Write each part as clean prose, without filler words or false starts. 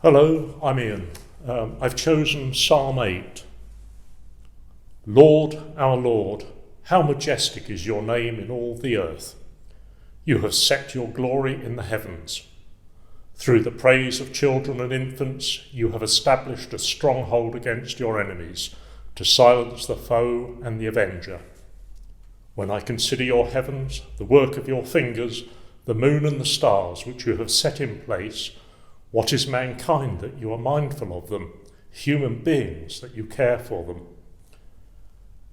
Hello, I'm Ian. I've chosen Psalm 8. Lord, our Lord, how majestic is your name in all the earth. You have set your glory in the heavens. Through the praise of children and infants, you have established a stronghold against your enemies, to silence the foe and the avenger. When I consider your heavens, the work of your fingers, the moon and the stars which you have set in place, what is mankind that you are mindful of them, human beings that you care for them?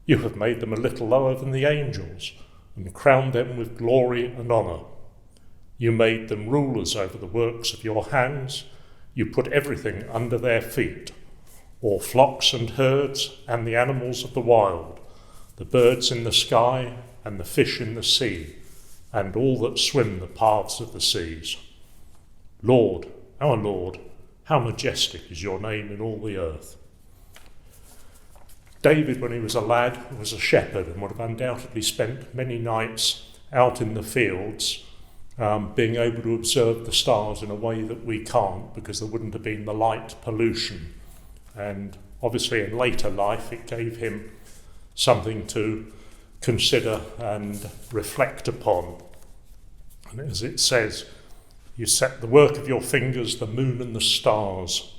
You have made them a little lower than the angels and crowned them with glory and honour. You made them rulers over the works of your hands. You put everything under their feet, all flocks and herds and the animals of the wild, the birds in the sky and the fish in the sea, and all that swim the paths of the seas. Lord, our Lord, how majestic is your name in all the earth. David, when he was a lad, was a shepherd and would have undoubtedly spent many nights out in the fields, being able to observe the stars in a way that we can't, because there wouldn't have been the light pollution. And obviously in later life it gave him something to consider and reflect upon. And as it says, you set the work of your fingers, the moon and the stars,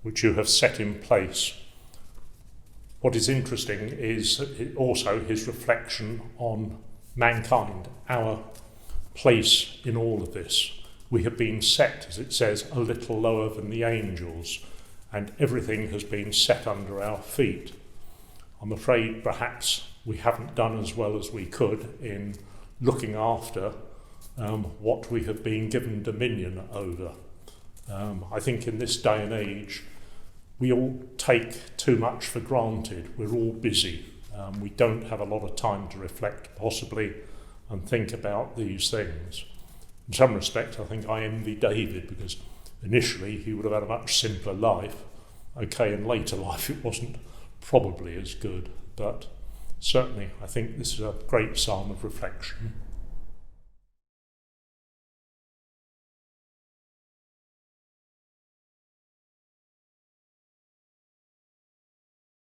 which you have set in place. What is interesting is also his reflection on mankind, our place in all of this. We have been set, as it says, a little lower than the angels, and everything has been set under our feet. I'm afraid perhaps we haven't done as well as we could in looking after what we have been given dominion over. I think in this day and age, we all take too much for granted. We're all busy. We don't have a lot of time to reflect, possibly, and think about these things. In some respects, I think I envy David, because initially he would have had a much simpler life. Okay, in later life it wasn't probably as good, but certainly I think this is a great psalm of reflection.